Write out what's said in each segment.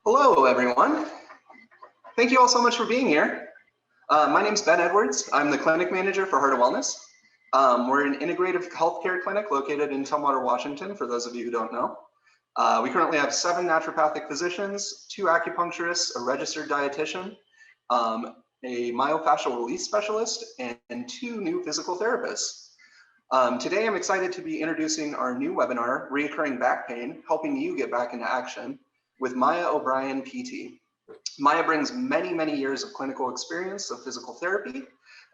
Hello, everyone. Thank you all so much for being here. My name's Ben Edwards. I'm the clinic manager for Heart of Wellness. We're an integrative healthcare clinic located in Tumwater, Washington, for those of you who don't know. We currently have 7 naturopathic physicians, 2 acupuncturists, a registered dietitian, a myofascial release specialist, and 2 new physical therapists. Today, I'm excited to be introducing our new webinar, Reoccurring Back Pain, Helping You Get Back into Action, with Maia O'Brien, PT. Maia brings many years of clinical experience of physical therapy,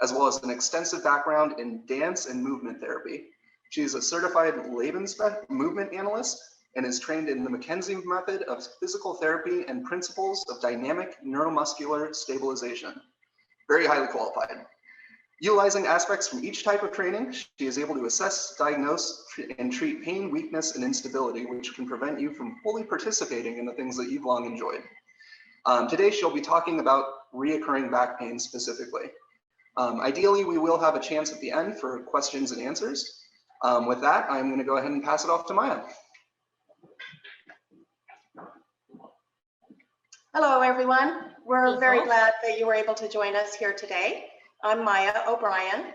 as well as an extensive background in dance and movement therapy. She is a certified Laban Movement Analyst and is trained in the McKenzie method of physical therapy and principles of Dynamic Neuromuscular Stabilization. Very highly qualified. Utilizing aspects from each type of training, she is able to assess, diagnose, and treat pain, weakness, and instability, which can prevent you from fully participating in the things that you've long enjoyed. Today, she'll be talking about reoccurring back pain specifically. Ideally, we will have a chance at the end for questions and answers. With that, I'm going to go ahead and pass it off to Maia. Hello, everyone. We're very glad that you were able to join us here today. I'm Maia O'Brien,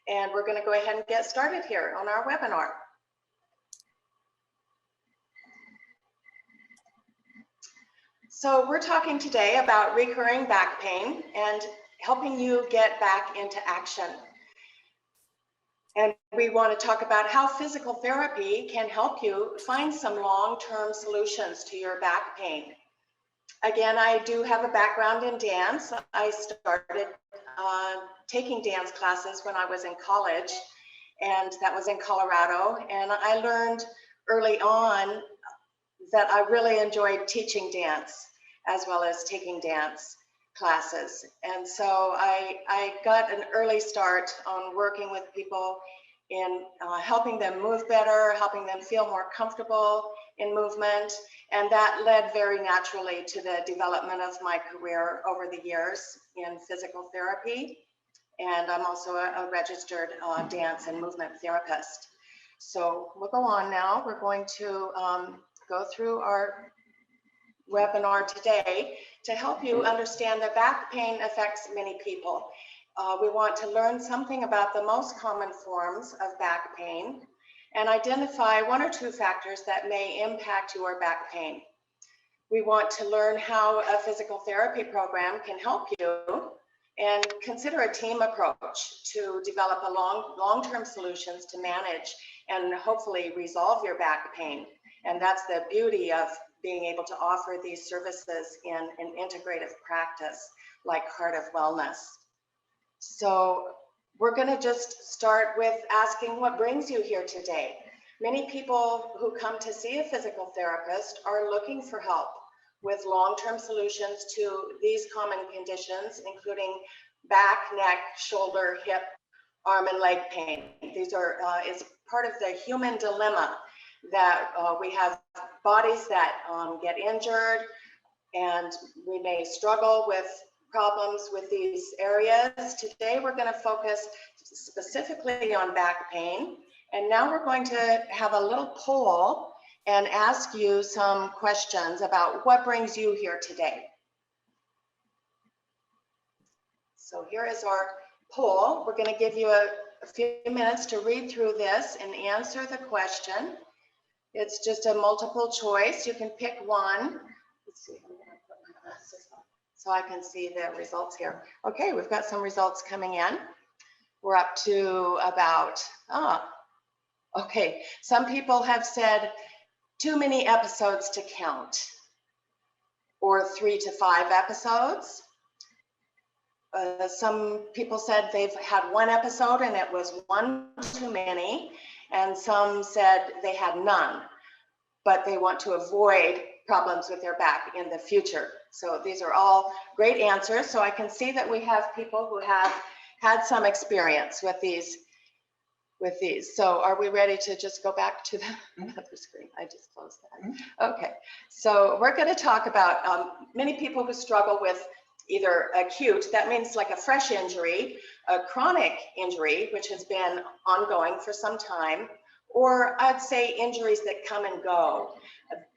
and we're going to go ahead and get started here on our webinar. So we're talking today about recurring back pain and helping you get back into action. And we want to talk about how physical therapy can help you find some long-term solutions to your back pain. Again, I do have a background in dance. I started taking dance classes when I was in college, and that was in Colorado. And I learned early on that I really enjoyed teaching dance as well as taking dance classes. And so I got an early start on working with people in helping them move better, helping them feel more comfortable in movement. And that led very naturally to the development of my career over the years in physical therapy. And I'm also a registered dance and movement therapist. So we'll go on now. We're going to go through our webinar today to help you understand that back pain affects many people. We want to learn something about the most common forms of back pain and identify 1 or 2 factors that may impact your back pain. We want to learn how a physical therapy program can help you and consider a team approach to develop a long-term solutions to manage and hopefully resolve your back pain. And that's the beauty of being able to offer these services in an integrative practice like Heart of Wellness. So we're going to just start with asking what brings you here today. Many people who come to see a physical therapist are looking for help with long-term solutions to these common conditions, including back, neck, shoulder, hip, arm, and leg pain. These are is part of the human dilemma that we have bodies that get injured, and we may struggle with problems with these areas. Today, we're going to focus specifically on back pain. And now we're going to have a little poll and ask you some questions about what brings you here today. So here is our poll. We're going to give you a few minutes to read through this and answer the question. It's just a multiple choice. You can pick one. Let's see. I'm going to put my glasses on so I can see the results here. Okay, we've got some results coming in. We're up to about, okay. Some people have said too many episodes to count, or 3 to 5 episodes. Some people said they've had 1 episode and it was 1 too many. And some said they had none, but they want to avoid problems with their back in the future. So these are all great answers. So I can see that we have people who have had some experience with these. So are we ready to just go back to the other screen? I just closed that. Okay, so we're going to talk about many people who struggle with either acute, that means like a fresh injury, a chronic injury, which has been ongoing for some time, or I'd say injuries that come and go.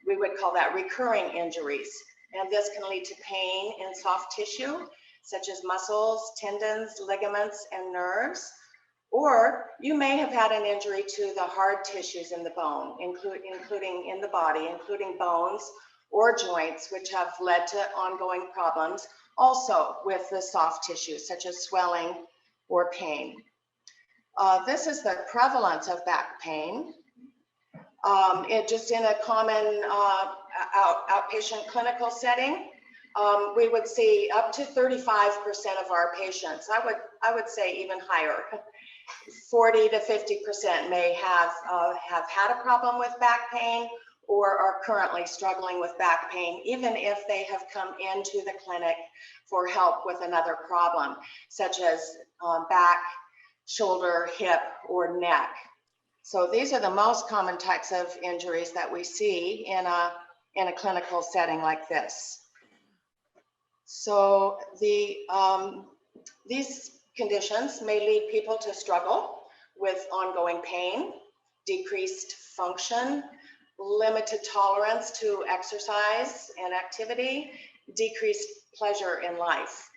We would call that recurring injuries. and this can lead to pain in soft tissue, such as muscles, tendons, ligaments, and nerves. Or you may have had an injury to the hard tissues in the bone, including in the body, including bones or joints, which have led to ongoing problems also with the soft tissue, such as swelling or pain. This is the prevalence of back pain. It just in a common outpatient clinical setting, we would see up to 35% of our patients. I would say even higher. 40 to 50% may have had a problem with back pain or are currently struggling with back pain, even if they have come into the clinic for help with another problem, such as back, shoulder, hip, or neck. So these are the most common types of injuries that we see in a clinical setting like this. So these conditions may lead people to struggle with ongoing pain, decreased function, limited tolerance to exercise and activity, decreased pleasure in life.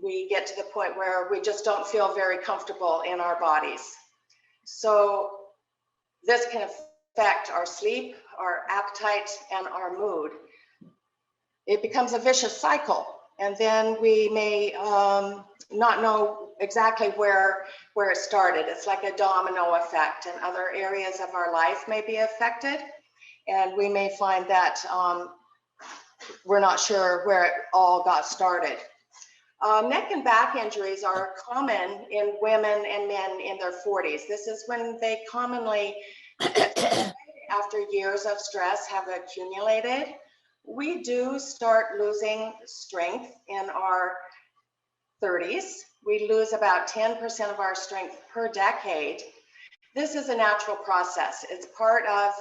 We get to the point where we just don't feel very comfortable in our bodies. So this can affect our sleep, our appetite, and our mood. It becomes a vicious cycle, and then we may not know exactly where it started. It's like a domino effect, and other areas of our life may be affected, and we may find that we're not sure where it all got started. Neck and back injuries are common in women and men in their 40s. This is when they commonly, after years of stress have accumulated. We do start losing strength in our 30s. We lose about 10% of our strength per decade. This is a natural process. It's part of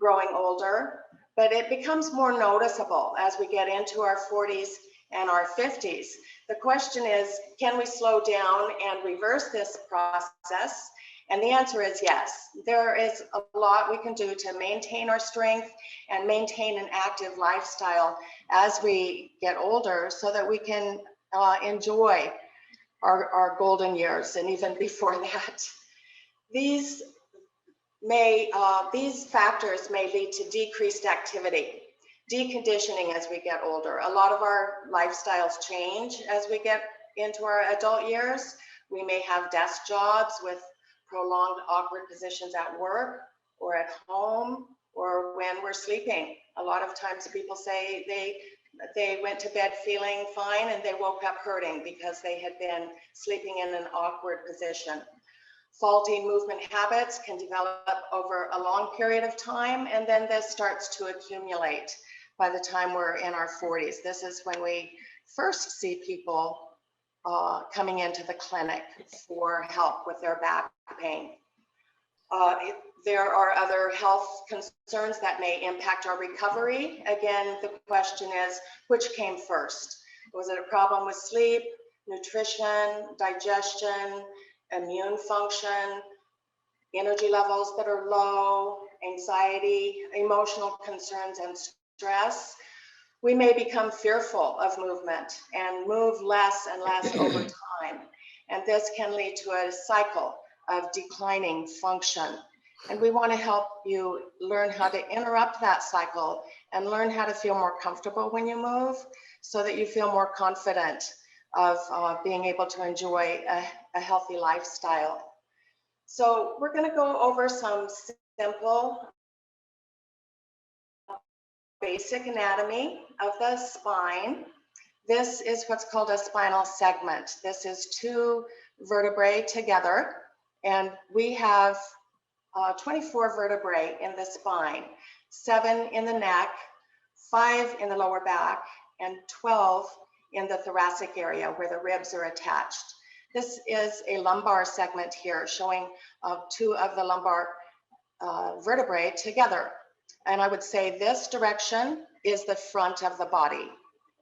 growing older, but it becomes more noticeable as we get into our 40s and our 50s. The question is, can we slow down and reverse this process? And the answer is yes. There is a lot we can do to maintain our strength and maintain an active lifestyle as we get older so that we can enjoy our golden years and even before that. These factors may lead to decreased activity, deconditioning as we get older. A lot of our lifestyles change as we get into our adult years. We may have desk jobs with prolonged awkward positions at work or at home or when we're sleeping. A lot of times people say they went to bed feeling fine and they woke up hurting because they had been sleeping in an awkward position. Faulty movement habits can develop over a long period of time, and then this starts to accumulate by the time we're in our 40s. This is when we first see people coming into the clinic for help with their back pain. There are other health concerns that may impact our recovery. Again, the question is, which came first? Was it a problem with sleep, nutrition, digestion, immune function, energy levels that are low, anxiety, emotional concerns, and stress? We may become fearful of movement and move less and less over time. And this can lead to a cycle of declining function. And we want to help you learn how to interrupt that cycle and learn how to feel more comfortable when you move so that you feel more confident of being able to enjoy a healthy lifestyle. So we're going to go over some simple basic anatomy of the spine. This is what's called a spinal segment. This is two vertebrae together, and we have 24 vertebrae in the spine, 7 in the neck, 5 in the lower back, and 12 in the thoracic area where the ribs are attached. This is a lumbar segment here showing 2 of the lumbar vertebrae together. And I would say this direction is the front of the body.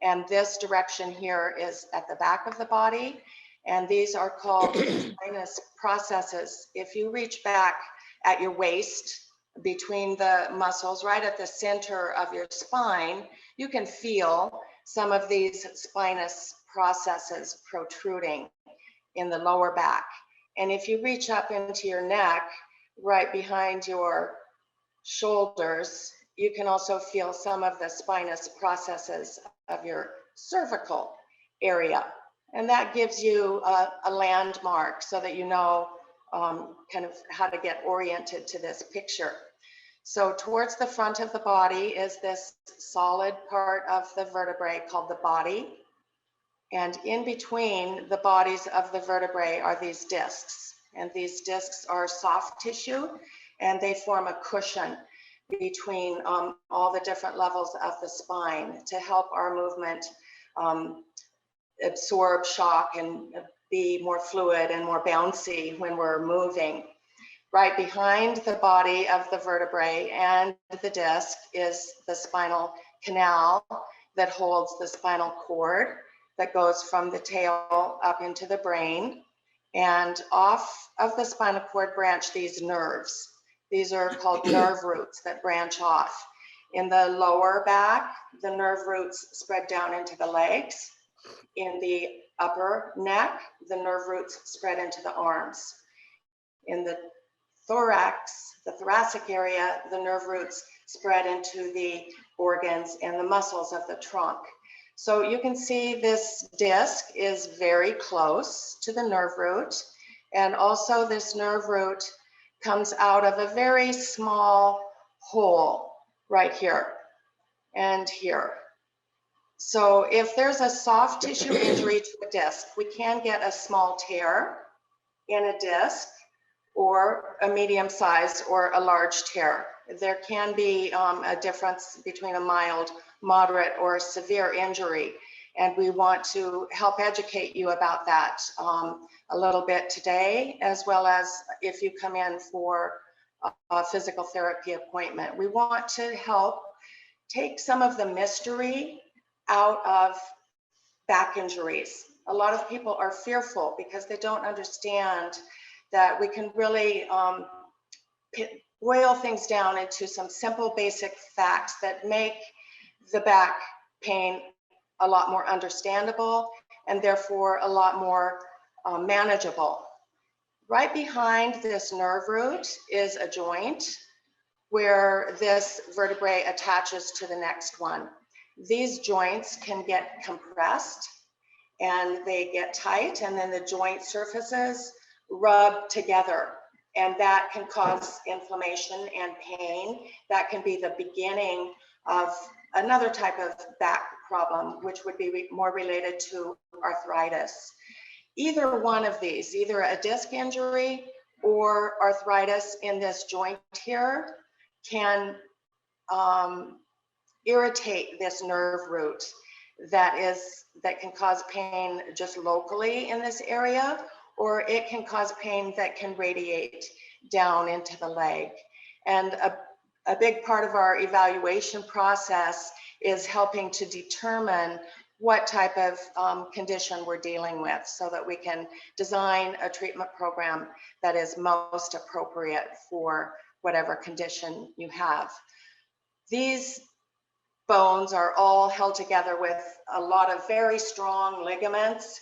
And this direction here is at the back of the body. And these are called spinous processes. If you reach back at your waist between the muscles, right at the center of your spine, you can feel some of these spinous processes protruding in the lower back. And if you reach up into your neck, right behind your shoulders, you can also feel some of the spinous processes of your cervical area. And that gives you a landmark so that you know kind of how to get oriented to this picture. So towards the front of the body is this solid part of the vertebrae called the body. And in between the bodies of the vertebrae are these discs. And these discs are soft tissue, and they form a cushion between all the different levels of the spine to help our movement absorb shock and be more fluid and more bouncy when we're moving. Right behind the body of the vertebrae and the disc is the spinal canal that holds the spinal cord that goes from the tail up into the brain. And off of the spinal cord branch these nerves. These are called nerve roots that branch off. In the lower back, the nerve roots spread down into the legs. In the upper neck, the nerve roots spread into the arms. In the thorax, the thoracic area, the nerve roots spread into the organs and the muscles of the trunk. So you can see this disc is very close to the nerve root, and also this nerve root comes out of a very small hole right here and here. So if there's a soft tissue injury to a disc, we can get a small tear in a disc, or a medium size or a large tear. There can be a difference between a mild, moderate, or severe injury. And we want to help educate you about that a little bit today, as well as if you come in for a physical therapy appointment. We want to help take some of the mystery out of back injuries. A lot of people are fearful because they don't understand that we can really boil things down into some simple basic facts that make the back pain a lot more understandable and therefore a lot more manageable. Right behind this nerve root is a joint where this vertebrae attaches to the next one. These joints can get compressed and they get tight, and then the joint surfaces rub together, and that can cause inflammation and pain. That can be the beginning of another type of back problem, which would be more related to arthritis. Either one of these, either a disc injury or arthritis in this joint here, can irritate this nerve root that can cause pain just locally in this area, or it can cause pain that can radiate down into the leg. And a big part of our evaluation process is helping to determine what type of condition we're dealing with so that we can design a treatment program that is most appropriate for whatever condition you have. These bones are all held together with a lot of very strong ligaments,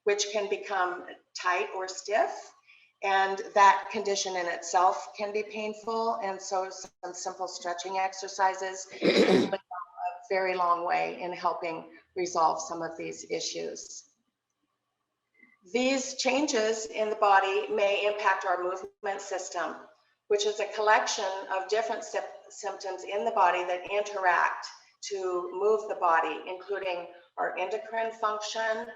which can become tight or stiff, and that condition in itself can be painful. And so some simple stretching exercises can go a very long way in helping resolve some of these issues. These changes in the body may impact our movement system, which is a collection of different symptoms in the body that interact to move the body, including our endocrine function,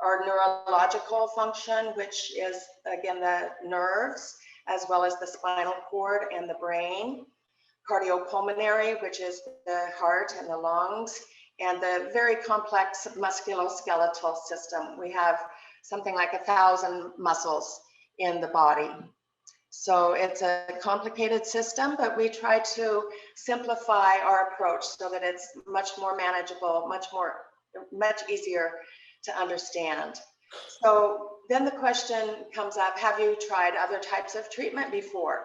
our neurological function, which is, again, the nerves, as well as the spinal cord and the brain, cardiopulmonary, which is the heart and the lungs, and the very complex musculoskeletal system. We have something like 1,000 muscles in the body. So it's a complicated system, but we try to simplify our approach so that it's much more manageable, much easier to understand. So then the question comes up, have you tried other types of treatment before?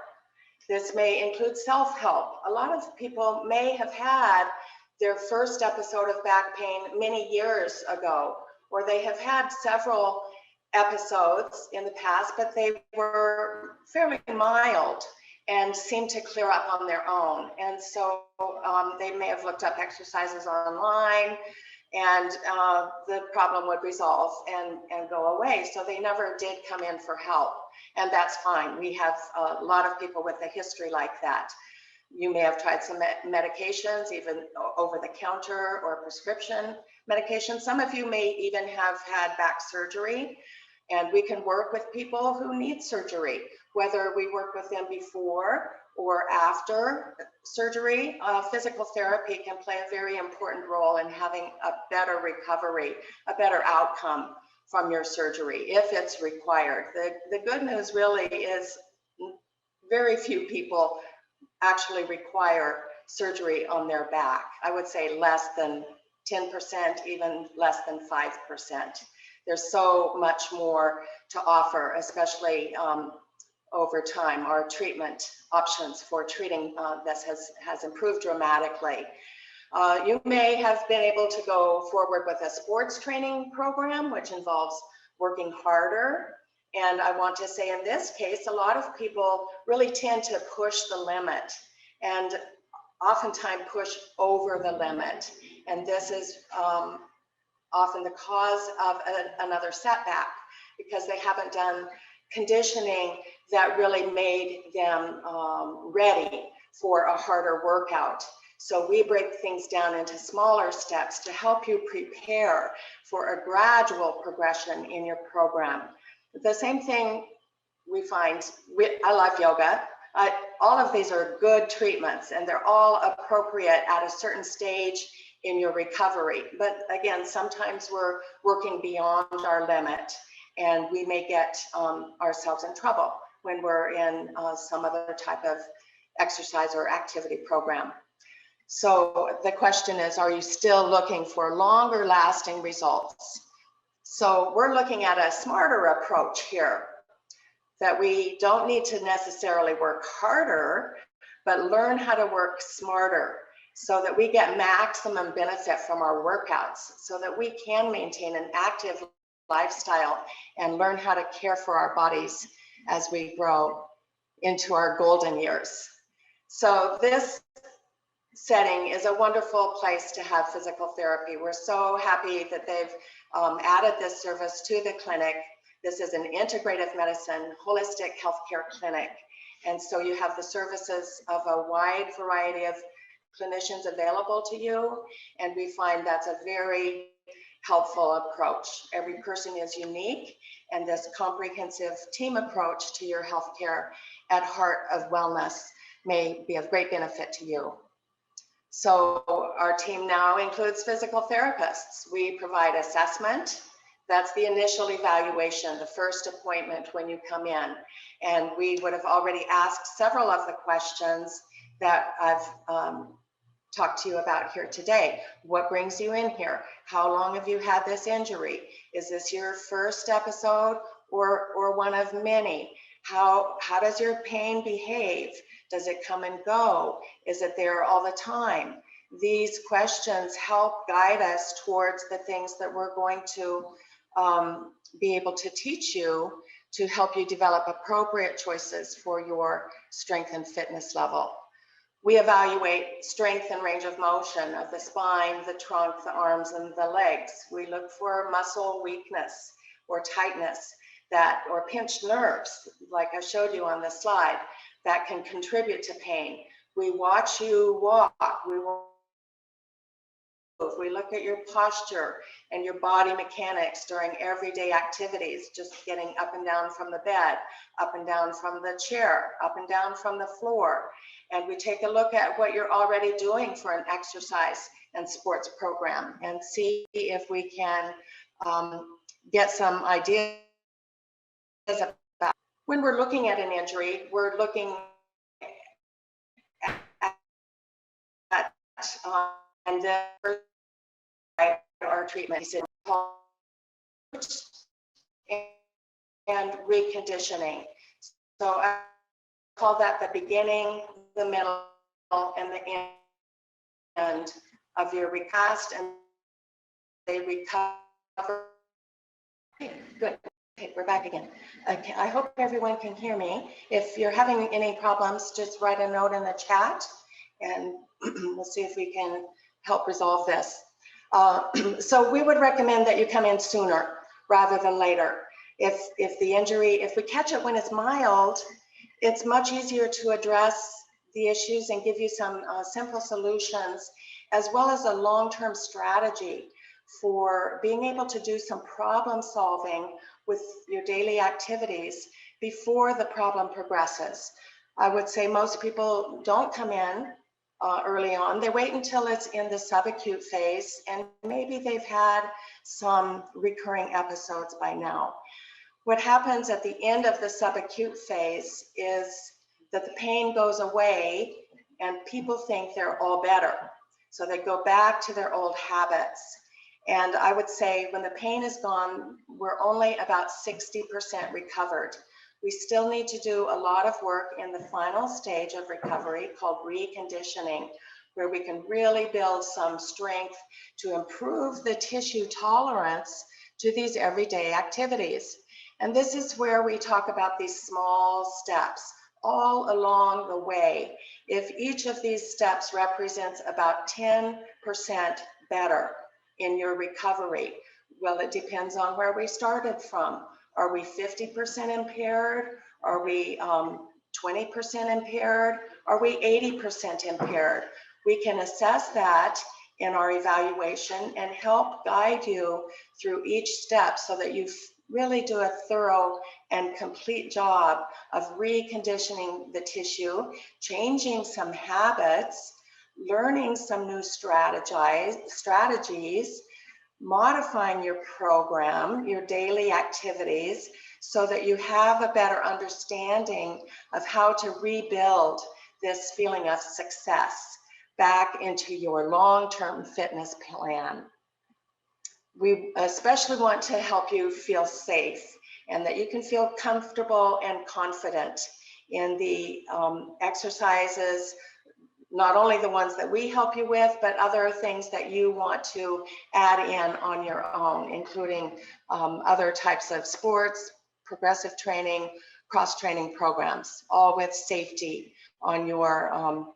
This may include self-help. A lot of people may have had their first episode of back pain many years ago, or they have had several episodes in the past, but they were fairly mild and seemed to clear up on their own. And so they may have looked up exercises online, and the problem would resolve and go away. So they never did come in for help, and that's fine. We have a lot of people with a history like that. You may have tried some medications, even over the counter or prescription medication. Some of you may even have had back surgery, and we can work with people who need surgery, whether we work with them before or after surgery. Physical therapy can play a very important role in having a better recovery, a better outcome from your surgery if it's required. The good news really is very few people actually require surgery on their back. I would say less than 10%, even less than 5%. There's so much more to offer, especially over time. Our treatment options for treating this has improved dramatically. You may have been able to go forward with a sports training program, which involves working harder. And I want to say in this case, a lot of people really tend to push the limit and oftentimes push over the limit. And this is often the cause of another setback, because they haven't done conditioning that really made them ready for a harder workout. So we break things down into smaller steps to help you prepare for a gradual progression in your program. The same thing we find, I love yoga. All of these are good treatments, and they're all appropriate at a certain stage in your recovery. But again, sometimes we're working beyond our limit, and we may get ourselves in trouble when we're in some other type of exercise or activity program. So the question is, are you still looking for longer lasting results? So we're looking at a smarter approach here, that we don't need to necessarily work harder, but learn how to work smarter so that we get maximum benefit from our workouts, so that we can maintain an active lifestyle and learn how to care for our bodies as we grow into our golden years. So this setting is a wonderful place to have physical therapy. We're so happy that they've added this service to the clinic. This is an integrative medicine, holistic healthcare clinic. And so you have the services of a wide variety of clinicians available to you. And we find that's a very helpful approach. Every person is unique, and this comprehensive team approach to your healthcare at Heart of Wellness may be of great benefit to you. So our team now includes physical therapists. We provide assessment. That's the initial evaluation, the first appointment when you come in. And we would have already asked several of the questions that I've talked to you about here today. What brings you in here? How long have you had this injury? Is this your first episode or one of many? How does your pain behave? Does it come and go? Is it there all the time? These questions help guide us towards the things that we're going to be able to teach you to help you develop appropriate choices for your strength and fitness level. We evaluate strength and range of motion of the spine, the trunk, the arms, and the legs. We look for muscle weakness or tightness or pinched nerves, like I showed you on the slide, that can contribute to pain. We watch you walk. We look at your posture and your body mechanics during everyday activities, just getting up and down from the bed, up and down from the chair, up and down from the floor. And we take a look at what you're already doing for an exercise and sports program and see if we can get some ideas about. When we're looking at an injury, we're looking at and then our treatment and reconditioning. So call that the beginning, the middle, and the end of your recast, and they recover. Okay, good. Okay, we're back again. Okay, I hope everyone can hear me. If you're having any problems, just write a note in the chat, and we'll see if we can help resolve this. So we would recommend that you come in sooner rather than later. If the injury, if we catch it when it's mild, it's much easier to address the issues and give you some simple solutions, as well as a long-term strategy for being able to do some problem solving with your daily activities before the problem progresses. I would say most people don't come in early on. They wait until it's in the subacute phase, and maybe they've had some recurring episodes by now. What happens at the end of the subacute phase is that the pain goes away and people think they're all better. So they go back to their old habits. And I would say when the pain is gone, we're only about 60% recovered. We still need to do a lot of work in the final stage of recovery called reconditioning, where we can really build some strength to improve the tissue tolerance to these everyday activities. And this is where we talk about these small steps all along the way. If each of these steps represents about 10% better in your recovery, well, it depends on where we started from. Are we 50% impaired? Are we 20% impaired? Are we 80% impaired? We can assess that in our evaluation and help guide you through each step so that you really do a thorough and complete job of reconditioning the tissue, changing some habits, learning some new strategies, modifying your program, your daily activities, so that you have a better understanding of how to rebuild this feeling of success back into your long-term fitness plan. We especially want to help you feel safe and that you can feel comfortable and confident in the exercises, not only the ones that we help you with, but other things that you want to add in on your own, including other types of sports, progressive training, cross-training programs, all with safety on your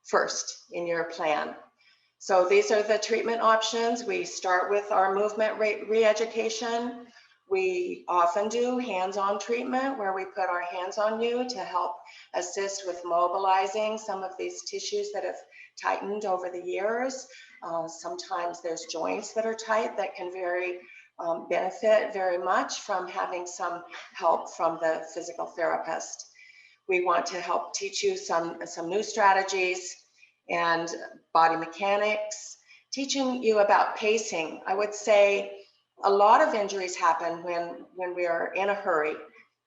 first in your plan. So these are the treatment options. We start with our movement re-education. We often do hands-on treatment where we put our hands on you to help assist with mobilizing some of these tissues that have tightened over the years. Sometimes there's joints that are tight that can benefit very much from having some help from the physical therapist. We want to help teach you some new strategies and body mechanics, teaching you about pacing. I would say a lot of injuries happen when we are in a hurry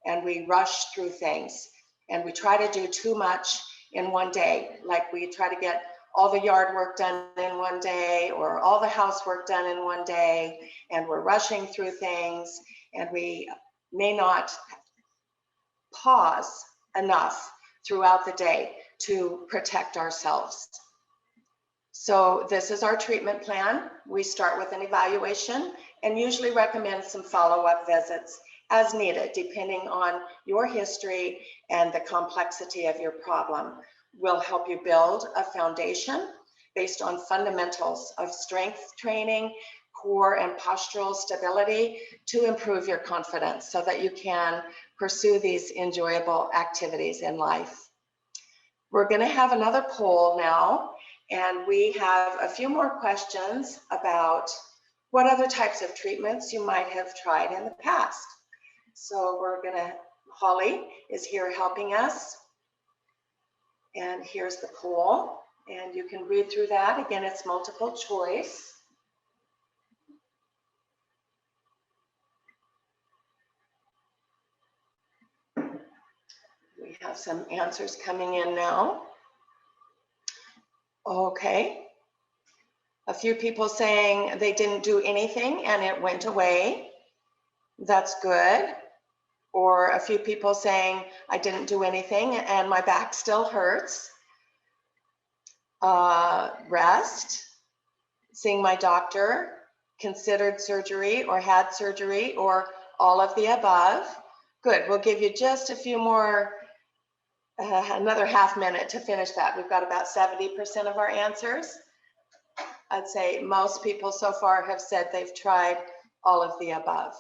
and we rush through things and we try to do too much in one day. Like we try to get all the yard work done in one day or all the housework done in one day, and we're rushing through things and we may not pause enough throughout the day to protect ourselves. So this is our treatment plan. We start with an evaluation and usually recommend some follow-up visits as needed, depending on your history and the complexity of your problem. We'll help you build a foundation based on fundamentals of strength training, core and postural stability to improve your confidence so that you can pursue these enjoyable activities in life. We're going to have another poll now, and we have a few more questions about what other types of treatments you might have tried in the past. So Holly is here helping us. And here's the poll, and you can read through that. Again, it's multiple choice. We have some answers coming in now. Okay. A few people saying they didn't do anything and it went away. That's good. or a few people saying, I didn't do anything and my back still hurts. Rest, seeing my doctor, considered surgery or had surgery, or all of the above. Good, we'll give you just a few more, another half minute to finish that. We've got about 70% of our answers. I'd say most people so far have said they've tried all of the above.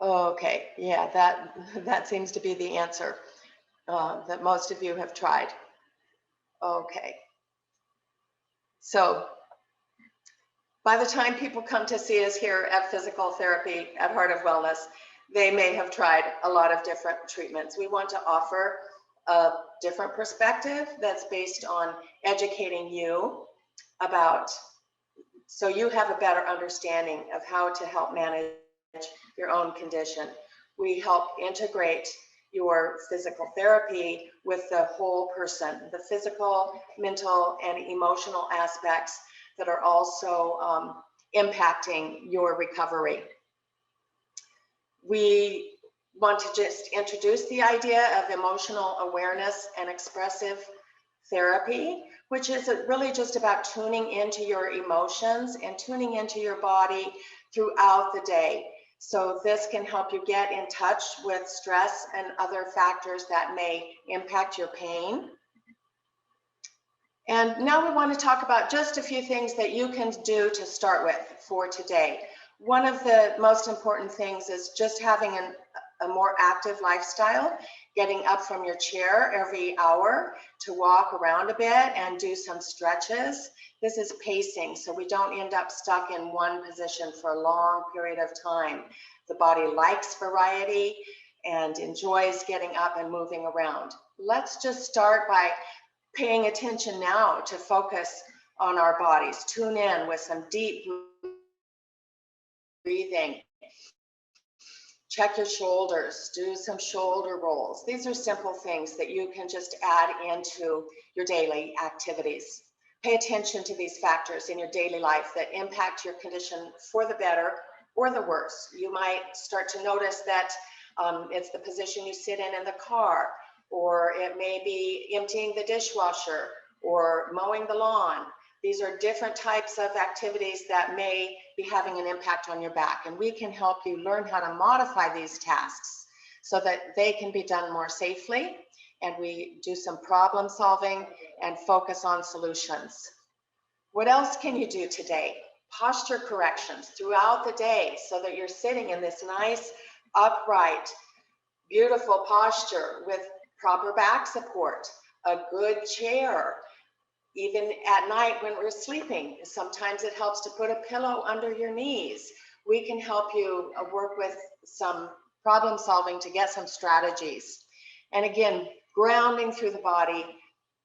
Okay, yeah, that seems to be the answer, that most of you have tried. Okay. So by the time people come to see us here at Physical Therapy at Heart of Wellness, they may have tried a lot of different treatments. We want to offer a different perspective that's based on educating you about, so you have a better understanding of how to help manage your own condition. We help integrate your physical therapy with the whole person, the physical, mental, and emotional aspects that are also impacting your recovery. We want to just introduce the idea of emotional awareness and expressive therapy, which is really just about tuning into your emotions and tuning into your body throughout the day. So this can help you get in touch with stress and other factors that may impact your pain. And now we want to talk about just a few things that you can do to start with for today. One of the most important things is just having a more active lifestyle, getting up from your chair every hour to walk around a bit and do some stretches. This is pacing, so we don't end up stuck in one position for a long period of time. The body likes variety and enjoys getting up and moving around. Let's just start by paying attention now to focus on our bodies. Tune in with some deep breathing. Check your shoulders, do some shoulder rolls. These are simple things that you can just add into your daily activities. Pay attention to these factors in your daily life that impact your condition for the better or the worse. You might start to notice that it's the position you sit in the car, or it may be emptying the dishwasher or mowing the lawn. These are different types of activities that may be having an impact on your back, and we can help you learn how to modify these tasks so that they can be done more safely, and we do some problem solving and focus on solutions. What else can you do today? Posture corrections throughout the day so that you're sitting in this nice, upright, beautiful posture with proper back support, a good chair. Even at night when we're sleeping, sometimes it helps to put a pillow under your knees. We can help you work with some problem solving to get some strategies. And again, grounding through the body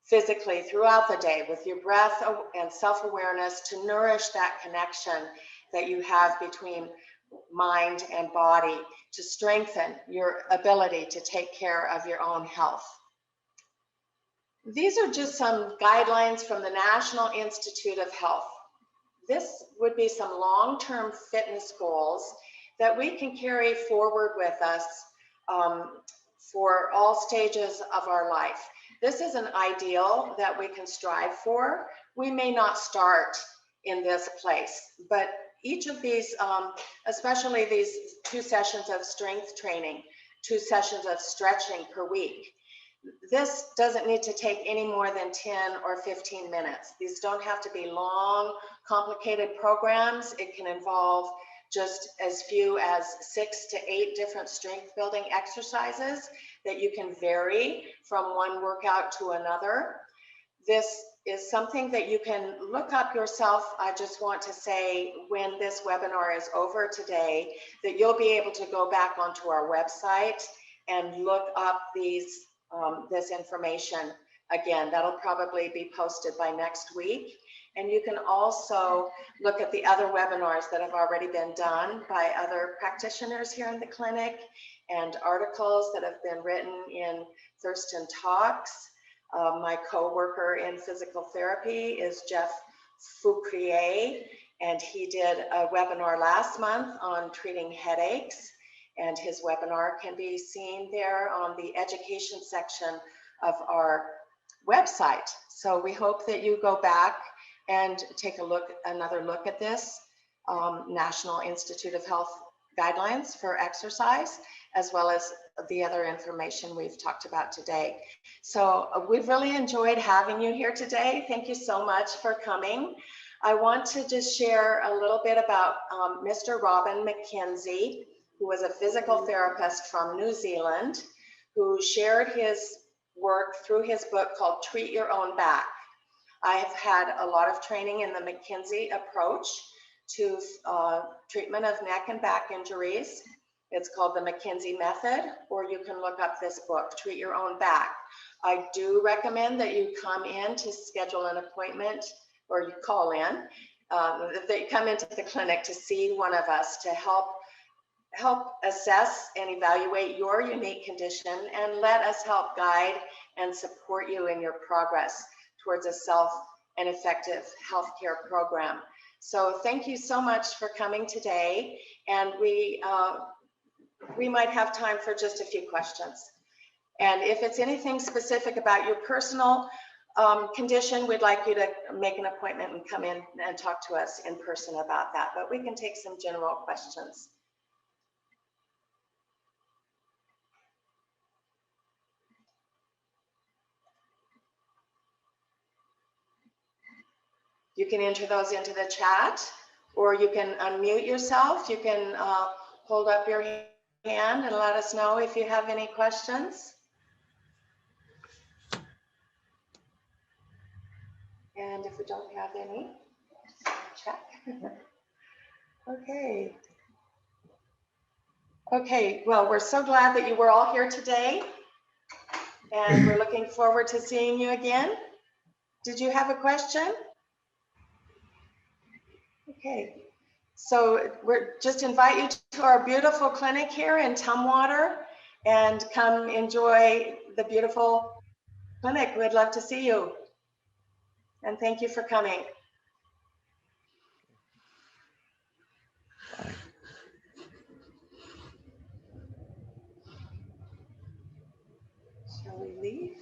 physically throughout the day with your breath and self-awareness to nourish that connection that you have between mind and body, to strengthen your ability to take care of your own health. These are just some guidelines from the National Institute of Health. This would be some long-term fitness goals that we can carry forward with us for all stages of our life. This is an ideal that we can strive for. We may not start in this place, but each of these, especially these 2 sessions of strength training, 2 sessions of stretching per week, this doesn't need to take any more than 10 or 15 minutes. These don't have to be long, complicated programs. It can involve just as few as 6 to 8 different strength building exercises that you can vary from one workout to another. This is something that you can look up yourself. I just want to say, when this webinar is over today, that you'll be able to go back onto our website and look up these this information again. That'll probably be posted by next week. And you can also look at the other webinars that have already been done by other practitioners here in the clinic, and articles that have been written in Thurston Talks. My co-worker in physical therapy is Jeff Foucrier, and he did a webinar last month on treating headaches, and his webinar can be seen there on the education section of our website. So we hope that you go back and take another look at this National Institute of Health guidelines for exercise, as well as the other information we've talked about today. So we've really enjoyed having you here today. Thank you so much for coming. I want to just share a little bit about Mr. Laban McKenzie, who was a physical therapist from New Zealand, who shared his work through his book called Treat Your Own Back. I have had a lot of training in the McKenzie approach to treatment of neck and back injuries. It's called the McKenzie method, or you can look up this book, Treat Your Own Back. I do recommend that you come in to schedule an appointment, or you call in, that you come into the clinic to see one of us to help assess and evaluate your unique condition, and let us help guide and support you in your progress towards a safe and effective healthcare program. So thank you so much for coming today, and we might have time for just a few questions. And if it's anything specific about your personal condition, we'd like you to make an appointment and come in and talk to us in person about that, but we can take some general questions. You can enter those into the chat, or you can unmute yourself. You can hold up your hand and let us know if you have any questions. And if we don't have any, check. Okay. Okay, well, we're so glad that you were all here today, and we're looking forward to seeing you again. Did you have a question? Okay, so we're just invite you to our beautiful clinic here in Tumwater, and come enjoy the beautiful clinic. We'd love to see you. And thank you for coming. Shall we leave?